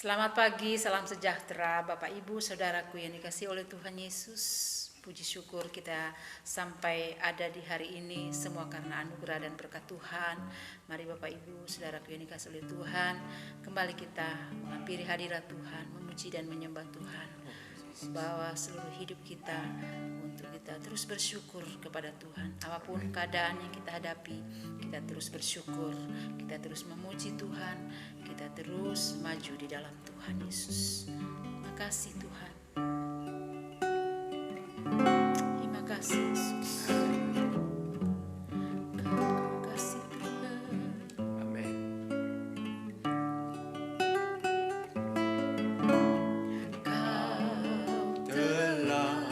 Selamat pagi, salam sejahtera Bapak Ibu Saudaraku yang dikasihi oleh Tuhan Yesus. Puji syukur kita sampai ada di hari ini semua karena anugerah dan berkat Tuhan. Mari Bapak Ibu Saudaraku yang dikasihi oleh Tuhan, kembali kita menghampiri hadirat Tuhan, memuji dan menyembah Tuhan. Bahwa seluruh hidup kita untuk kita terus bersyukur kepada Tuhan. Apapun keadaan yang kita hadapi, kita terus bersyukur, kita terus memuji Tuhan, kita terus maju di dalam Tuhan Yesus. Terima kasih Tuhan. Terima kasih Yesus. Terima kasih Tuhan. Amin. Kau Telah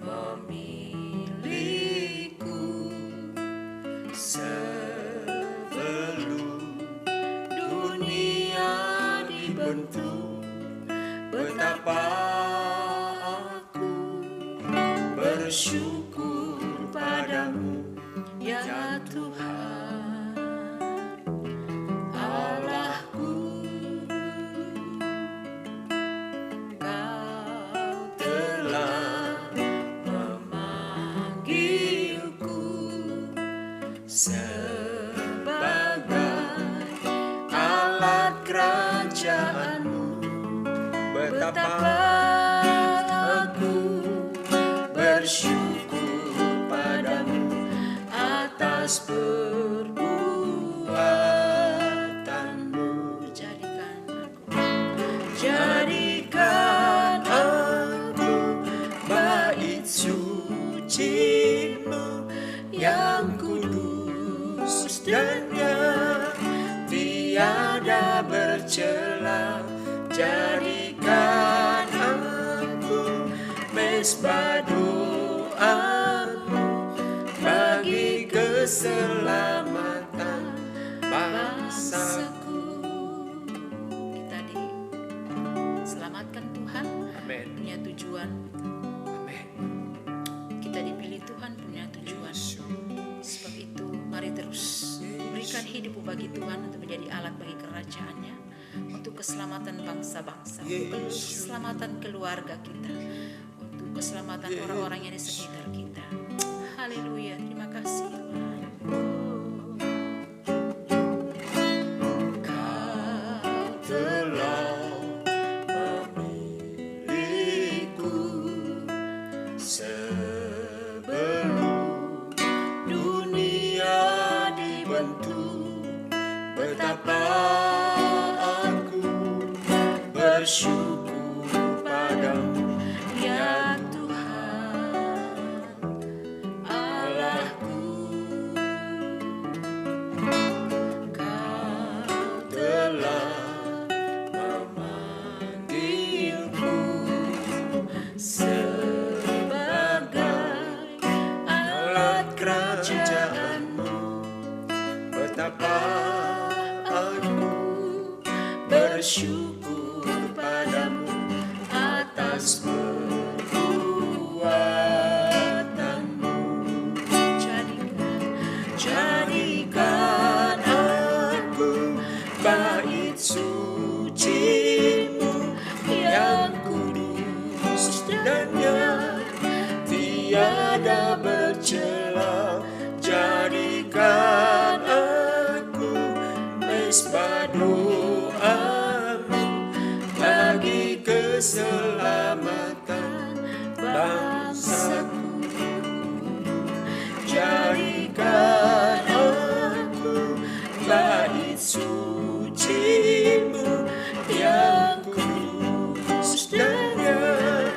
memilihku sebelum dunia dibentuk, betapa aku bersyukur padamu, ya Tuhan Allahku. Kau telah memanggilku sebagai alat kerajaanmu, betapa aku bersyukur padamu atas perbuatanmu. Jadikan aku bait suci-Mu yang kudus dan yang tiada bercela. Jadikan aku mezbah doa-Mu bagi keselamatan bangsaku. Kita diselamatkan Tuhan, Amin. punya tujuan. Amin. Kita dipilih Tuhan, punya tujuan. Sebab itu mari terus berikan hidup bagi Tuhan untuk menjadi alat bagi kerajaan-Nya, untuk keselamatan bangsa-bangsa, untuk keselamatan keluarga kita, untuk keselamatan orang-orang yang di sekitar kita. Haleluya, terima kasih Tuhan. Kau telah memilihku sebelum dunia dibentuk, betapa aku bersyukur padamu, Ya Tuhan Allahku. Kau telah memanggilku sebagai alat kerajaan-Mu, betapa aku bersyukur padamu atas perbuatanmu. Jadikan aku bait suci-Mu yang kudus dan yang tiada bercela. Jadikan aku mezbah doa-Mu bagi keselamatan bangsaku. Jadikan aku bait suci-Mu yang kudus dan yang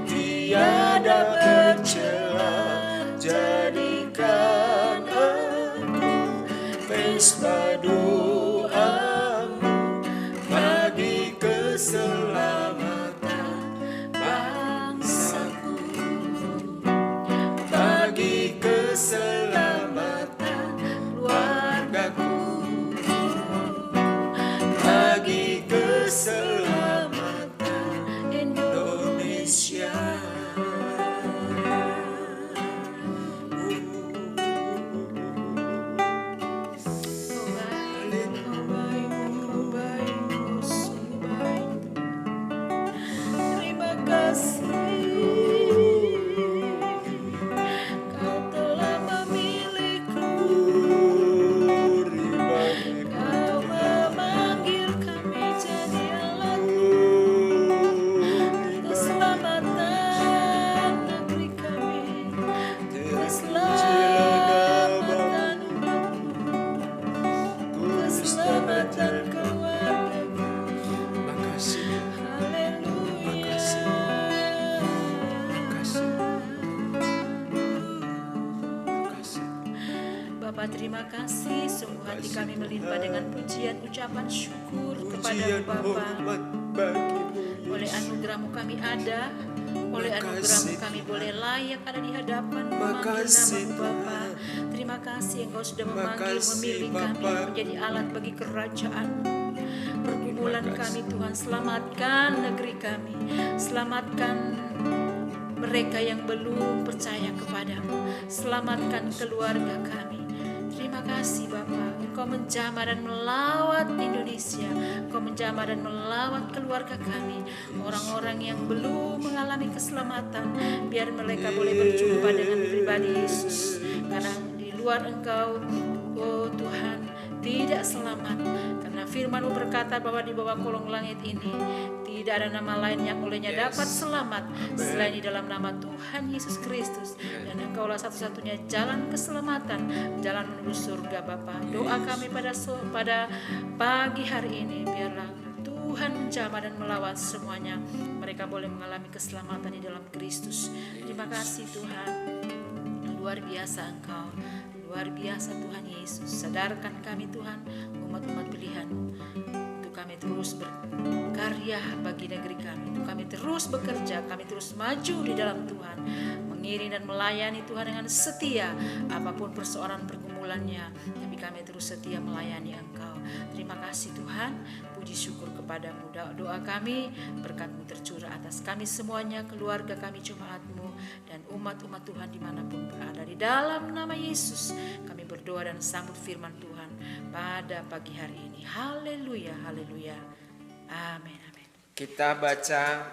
tiada bercela. Jadikan aku mezbah doa-Mu bagi keselamatan bangsaku, bagi keselamatan keluargaku, bagi keselamatan Indonesia. Kau baik, kau baik, kau baik, kau sungguh baik. Kau telah memilihku, Kau memanggil kami jadi alat-Mu, keselamatan negeri kami, keselamatan umat-Mu, keselamatan keluarga. Makasih, Haleluya. makasih, makasih. Bapa, terima kasih. Sungguh hati kami melimpah dengan pujian ucapan syukur kepada Pujian Bapa. hormat bagi-Mu, Oleh anugerah-Mu kami ada, oleh anugerah-Mu kami boleh layak ada di hadapan memanggil Makasih, nama-Mu Bapa. Terima kasih Engkau sudah memanggil, Makasih, memilih kami Bapa. menjadi alat bagi kerajaan-Mu. Pergumulan Terima kami kasih. Tuhan, selamatkan negeri kami, selamatkan mereka yang belum percaya kepadamu, selamatkan keluarga kami. Terima kasih Bapa, Engkau menjamah dan melawat Indonesia, Engkau menjamah dan melawat keluarga kami, orang-orang yang belum mengalami keselamatan, biar mereka boleh berjumpa dengan pribadi Yesus. Karena di luar Engkau, oh Tuhan, tidak selamat. Karena firman-Mu berkata bahwa di bawah kolong langit ini tidak ada nama lain yang olehnya dapat selamat selain di dalam nama Tuhan Yesus Kristus. Dan Engkaulah satu-satunya jalan keselamatan, jalan menuju surga Bapa. Doa kami pada pagi hari ini, biarlah Tuhan menjamah dan melawat semuanya. Mereka boleh mengalami keselamatan di dalam Kristus. Terima kasih Tuhan. Luar biasa Engkau, luar biasa Tuhan Yesus. Sadarkan kami Tuhan, umat-umat pilihan-Mu, untuk kami terus berkarya bagi negeri kami, untuk kami terus bekerja, kami terus maju di dalam Tuhan, mengiring dan melayani Tuhan dengan setia, apapun persoalan pergumulannya, tapi kami terus setia melayani Engkau. Terima kasih Tuhan, puji syukur kepadamu. Doa kami, berkat-Mu tercurah atas kami semuanya, keluarga kami, jemaat-Mu, dan umat-umat Tuhan dimanapun berada. Di dalam nama Yesus kami berdoa dan sambut firman Tuhan pada pagi hari ini. Haleluya, haleluya. Amin, amin. Kita baca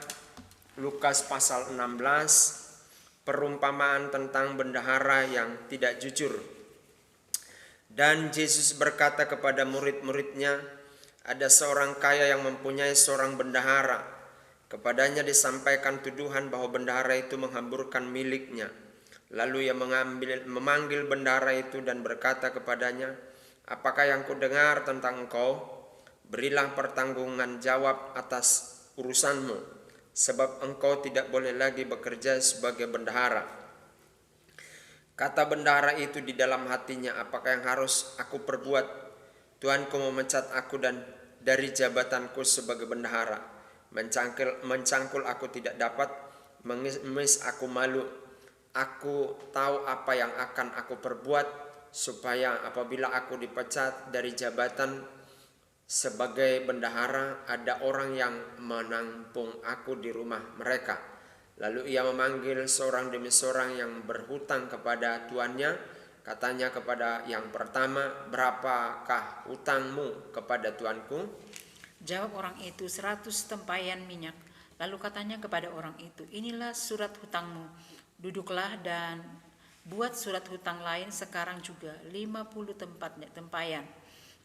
Lukas pasal 16, perumpamaan tentang bendahara yang tidak jujur. Dan Yesus berkata kepada murid-muridnya, ada seorang kaya yang mempunyai seorang bendahara. Kepadanya disampaikan tuduhan bahwa bendahara itu menghamburkan miliknya. Lalu ia memanggil bendahara itu dan berkata kepadanya, apakah yang kudengar tentang engkau? Berilah pertanggungan jawab atas urusanmu, sebab engkau tidak boleh lagi bekerja sebagai bendahara. Kata bendahara itu di dalam hatinya, apakah yang harus aku perbuat? Tuanku memecat aku dan dari jabatanku sebagai bendahara. Mencangkul aku tidak dapat, mengemis aku malu. Aku tahu apa yang akan aku perbuat, supaya apabila aku dipecat dari jabatan sebagai bendahara, ada orang yang menampung aku di rumah mereka. Lalu ia memanggil seorang demi seorang yang berhutang kepada tuannya. Katanya kepada yang pertama, berapakah hutangmu kepada tuanku? Jawab orang itu, 100 tempayan minyak. Lalu katanya kepada orang itu, inilah surat hutangmu. Duduklah dan buat surat hutang lain sekarang juga, 50 tempayan.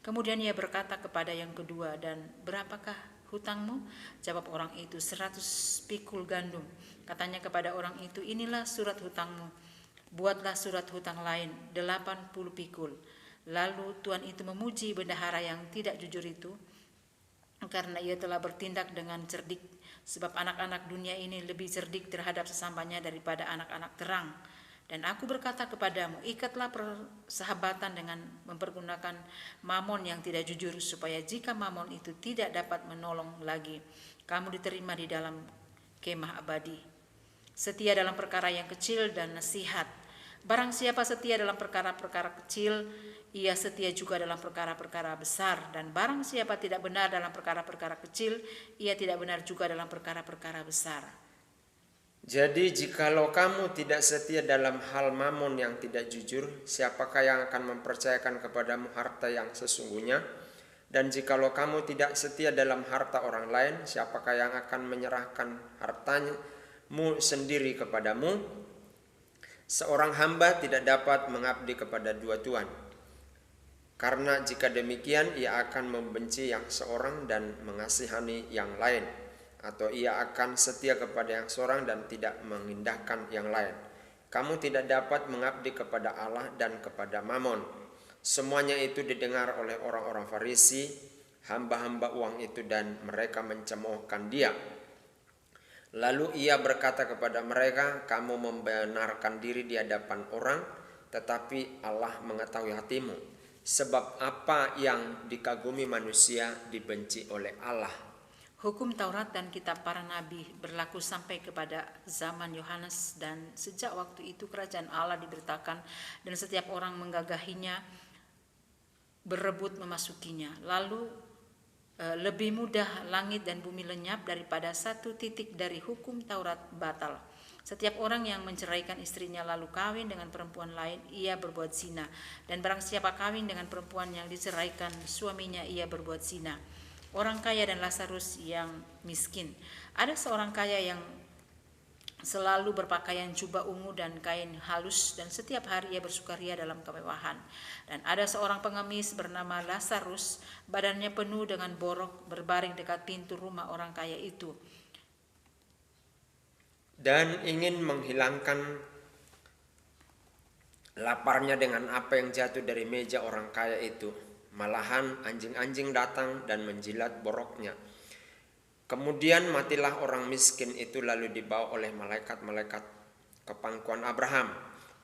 Kemudian ia berkata kepada yang kedua, dan berapakah hutangmu? Jawab orang itu, 100 pikul gandum. Katanya kepada orang itu, inilah surat hutangmu. Buatlah surat hutang lain, 80 pikul. Lalu tuan itu memuji bendahara yang tidak jujur itu, karena ia telah bertindak dengan cerdik. Sebab anak-anak dunia ini lebih cerdik terhadap sesamanya daripada anak-anak terang. Dan aku berkata kepadamu, ikatlah persahabatan dengan mempergunakan mamon yang tidak jujur, supaya jika mamon itu tidak dapat menolong lagi, kamu diterima di dalam kemah abadi. Setia dalam perkara yang kecil dan nasihat. Barang siapa setia dalam perkara-perkara kecil, ia setia juga dalam perkara-perkara besar. Dan barang siapa tidak benar dalam perkara-perkara kecil, ia tidak benar juga dalam perkara-perkara besar. Jadi jikalau kamu tidak setia dalam hal mamon yang tidak jujur, siapakah yang akan mempercayakan kepadamu harta yang sesungguhnya? Dan jikalau kamu tidak setia dalam harta orang lain, siapakah yang akan menyerahkan mu sendiri kepadamu. Seorang hamba tidak dapat mengabdi kepada dua tuan, karena jika demikian ia akan membenci yang seorang dan mengasihani yang lain, atau ia akan setia kepada yang seorang dan tidak mengindahkan yang lain. Kamu tidak dapat mengabdi kepada Allah dan kepada Mamon. Semuanya itu didengar oleh orang-orang Farisi, hamba-hamba uang itu, dan mereka mencemoohkan dia. Lalu ia berkata kepada mereka, kamu membenarkan diri di hadapan orang, tetapi Allah mengetahui hatimu. Sebab apa yang dikagumi manusia dibenci oleh Allah. Hukum Taurat dan kitab para nabi berlaku sampai kepada zaman Yohanes, dan sejak waktu itu kerajaan Allah diberitakan dan setiap orang menggagahinya, berebut memasukinya. Lalu lebih mudah langit dan bumi lenyap daripada satu titik dari hukum Taurat batal. Setiap orang yang menceraikan istrinya lalu kawin dengan perempuan lain, ia berbuat zina. Dan barang siapa kawin dengan perempuan yang diceraikan suaminya, ia berbuat zina. Orang kaya dan Lazarus yang miskin. Ada seorang kaya yang selalu berpakaian jubah ungu dan kain halus, dan setiap hari ia bersukaria dalam kemewahan. Dan ada seorang pengemis bernama Lazarus, badannya penuh dengan borok, berbaring dekat pintu rumah orang kaya itu, dan ingin menghilangkan laparnya dengan apa yang jatuh dari meja orang kaya itu. Malahan anjing-anjing datang dan menjilat boroknya. Kemudian matilah orang miskin itu, lalu dibawa oleh malaikat-malaikat ke pangkuan Abraham.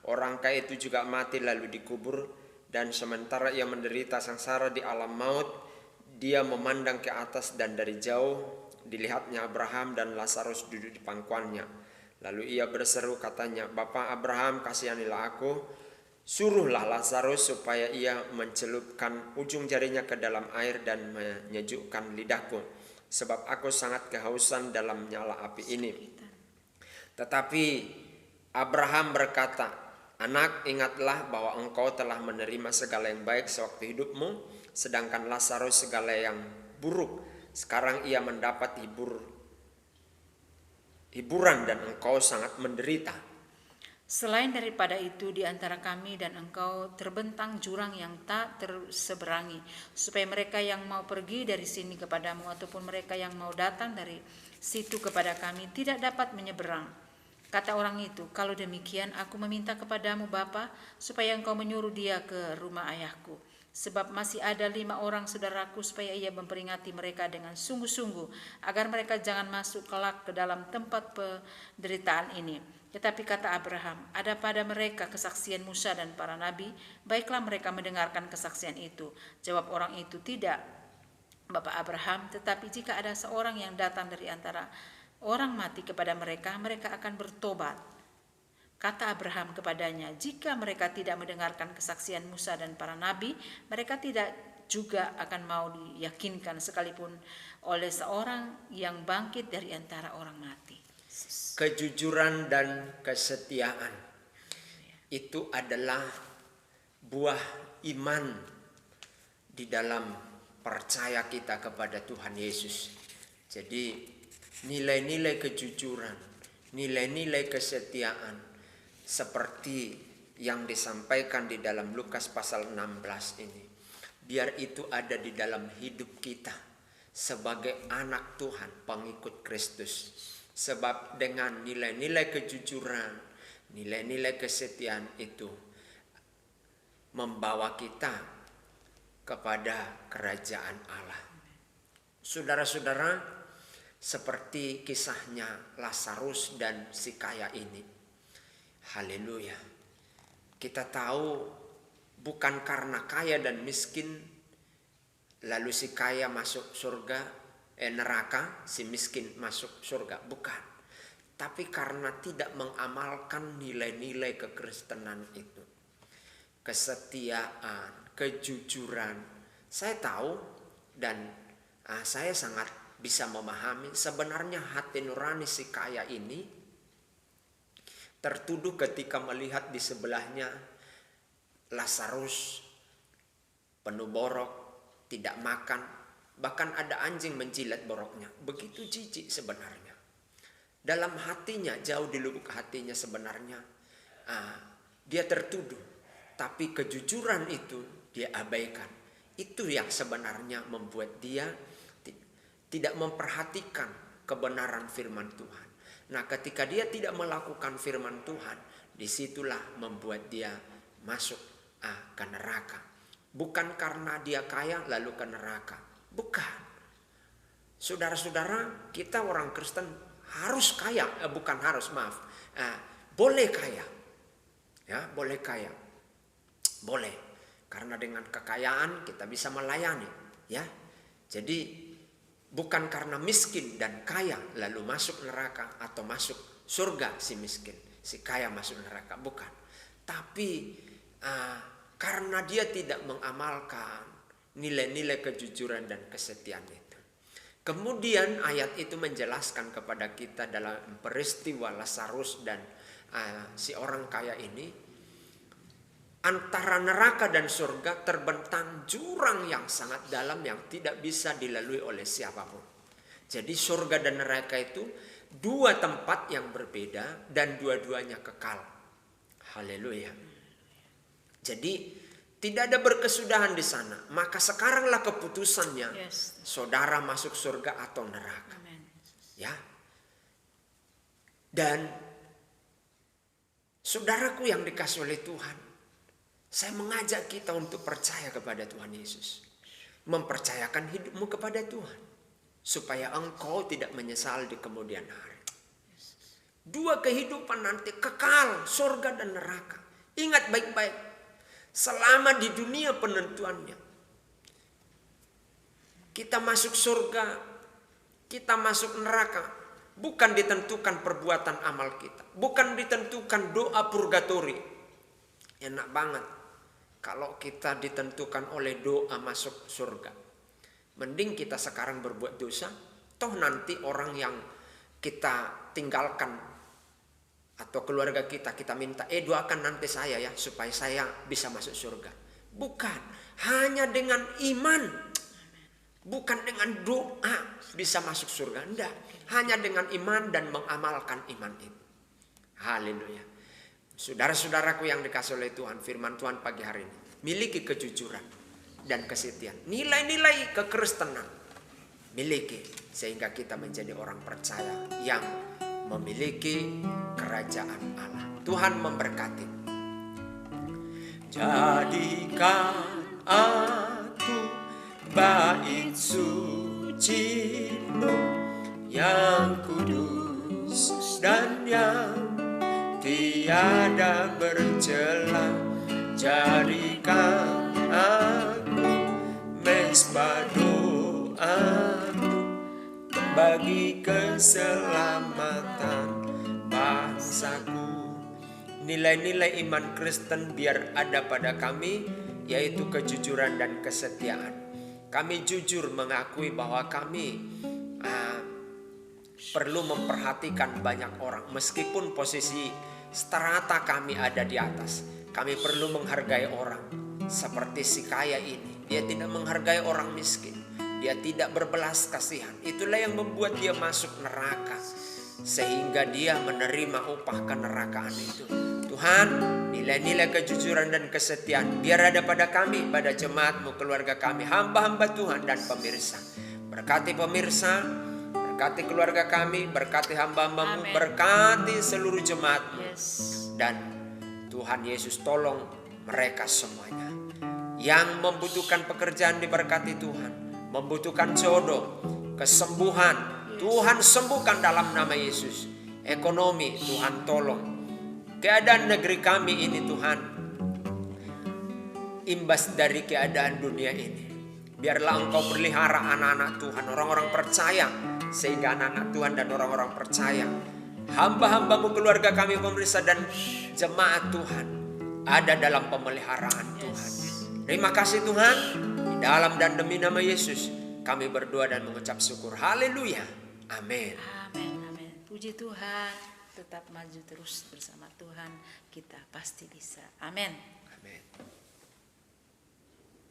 Orang kaya itu juga mati lalu dikubur, dan sementara ia menderita sengsara di alam maut, dia memandang ke atas, dan dari jauh dilihatnya Abraham dan Lazarus duduk di pangkuannya. Lalu ia berseru, katanya, Bapa Abraham, kasihanilah aku, suruhlah Lazarus supaya ia mencelupkan ujung jarinya ke dalam air dan menyejukkan lidahku, sebab aku sangat kehausan dalam nyala api ini. Tetapi Abraham berkata, anak, ingatlah bahwa engkau telah menerima segala yang baik sewaktu hidupmu, sedangkan Lazarus segala yang buruk. Sekarang ia mendapat hiburan dan engkau sangat menderita. Selain daripada itu, di antara kami dan engkau terbentang jurang yang tak terseberangi, supaya mereka yang mau pergi dari sini kepadamu ataupun mereka yang mau datang dari situ kepada kami tidak dapat menyeberang. Kata orang itu, kalau demikian aku meminta kepadamu Bapa, supaya engkau menyuruh dia ke rumah ayahku. Sebab masih ada 5 orang saudaraku, supaya ia memperingati mereka dengan sungguh-sungguh, agar mereka jangan masuk kelak ke dalam tempat penderitaan ini. Tetapi kata Abraham, ada pada mereka kesaksian Musa dan para nabi, baiklah mereka mendengarkan kesaksian itu. Jawab orang itu, tidak, Bapak Abraham, tetapi jika ada seorang yang datang dari antara orang mati kepada mereka, mereka akan bertobat. Kata Abraham kepadanya, jika mereka tidak mendengarkan kesaksian Musa dan para nabi, mereka tidak juga akan mau diyakinkan sekalipun oleh seorang yang bangkit dari antara orang mati. Kejujuran dan kesetiaan itu adalah buah iman di dalam percaya kita kepada Tuhan Yesus. Jadi nilai-nilai kejujuran, nilai-nilai kesetiaan seperti yang disampaikan di dalam Lukas pasal 16 ini, biar itu ada di dalam hidup kita sebagai anak Tuhan, pengikut Kristus. Sebab dengan nilai-nilai kejujuran, nilai-nilai kesetiaan itu membawa kita kepada kerajaan Allah. Saudara-saudara, seperti kisahnya Lazarus dan si kaya ini. Haleluya. Kita tahu bukan karena kaya dan miskin lalu si kaya masuk surga, neraka, si miskin masuk surga, bukan. Tapi karena tidak mengamalkan nilai-nilai kekristenan itu. Kesetiaan, kejujuran. Saya tahu dan saya sangat bisa memahami sebenarnya hati nurani si kaya ini tertuduh ketika melihat di sebelahnya Lazarus penuh borok, tidak makan, bahkan ada anjing menjilat boroknya. Begitu jijik sebenarnya. Dalam hatinya, jauh di lubuk hatinya sebenarnya dia tertuduh, tapi kejujuran itu dia abaikan. Itu yang sebenarnya membuat dia tidak memperhatikan kebenaran firman Tuhan. Nah, ketika dia tidak melakukan firman Tuhan, disitulah membuat dia masuk ke neraka. Bukan karena dia kaya lalu ke neraka. Bukan. Saudara-saudara, kita orang Kristen harus kaya, bukan harus, maaf. Boleh kaya. Ya, boleh kaya. Boleh. Karena dengan kekayaan kita bisa melayani, ya. Jadi bukan karena miskin dan kaya lalu masuk neraka atau masuk surga si miskin, si kaya masuk neraka, bukan. Tapi karena dia tidak mengamalkan nilai-nilai kejujuran dan kesetiaan itu. Kemudian ayat itu menjelaskan kepada kita dalam peristiwa Lazarus dan si orang kaya ini, antara neraka dan surga terbentang jurang yang sangat dalam yang tidak bisa dilalui oleh siapapun. Jadi surga dan neraka itu dua tempat yang berbeda dan dua-duanya kekal. Haleluya. Jadi tidak ada berkesudahan di sana. Maka sekaranglah keputusannya, saudara masuk surga atau neraka. Ya. Dan saudaraku yang dikasih oleh Tuhan, saya mengajak kita untuk percaya kepada Tuhan Yesus. Mempercayakan hidupmu kepada Tuhan. Supaya engkau tidak menyesal di kemudian hari. Dua kehidupan nanti kekal, surga dan neraka. Ingat baik-baik. Selama di dunia penentuannya. Kita masuk surga, kita masuk neraka. Bukan ditentukan perbuatan amal kita. Bukan ditentukan doa purgatori. Enak banget kalau kita ditentukan oleh doa masuk surga. Mending kita sekarang berbuat dosa, toh nanti orang yang kita tinggalkan atau keluarga kita minta, doakan nanti saya ya supaya saya bisa masuk surga. Bukan, hanya dengan iman. Bukan dengan doa bisa masuk surga, enggak. Hanya dengan iman dan mengamalkan iman itu. Haleluya. Saudara-saudaraku yang dikasih oleh Tuhan, firman Tuhan pagi hari ini, miliki kejujuran dan kesetiaan, nilai-nilai kekristenan miliki, sehingga kita menjadi orang percaya yang memiliki kerajaan Allah. Tuhan memberkati. Jadikan aku bait suci-Mu yang kudus dan yang tiada bercela. Jadikan aku mezbah doaku bagi keselamatan bangsaku. Nilai-nilai iman Kristen biar ada pada kami, yaitu kejujuran dan kesetiaan. Kami jujur mengakui bahwa kami perlu memperhatikan banyak orang. Meskipun posisi strata kami ada di atas, kami perlu menghargai orang. Seperti si kaya ini, dia tidak menghargai orang miskin. Dia tidak berbelas kasihan. Itulah yang membuat dia masuk neraka, sehingga dia menerima upah kenerakaan itu. Tuhan, nilai-nilai kejujuran dan kesetiaan biar ada pada kami, pada jemaat-Mu, keluarga kami, hamba-hamba Tuhan dan pemirsa. Berkati pemirsa, berkati keluarga kami, berkati hamba-hamba-Mu, berkati seluruh jemaat-Mu. Dan Tuhan Yesus tolong mereka semuanya. Yang membutuhkan pekerjaan diberkati Tuhan. Membutuhkan jodoh, kesembuhan, Tuhan sembuhkan dalam nama Yesus. Ekonomi, Tuhan tolong. Keadaan negeri kami ini Tuhan, imbas dari keadaan dunia ini, biarlah Engkau pelihara anak-anak Tuhan, orang-orang percaya, sehingga anak-anak Tuhan dan orang-orang percaya, hamba-hamba-Mu, keluarga kami, pemirsa dan jemaat Tuhan, ada dalam pemeliharaan Tuhan. Terima kasih Tuhan, di dalam dan demi nama Yesus kami berdoa dan mengucap syukur. Haleluya. Amin. Amin, amin. Puji Tuhan, tetap maju terus bersama Tuhan, kita pasti bisa. Amin. Amin.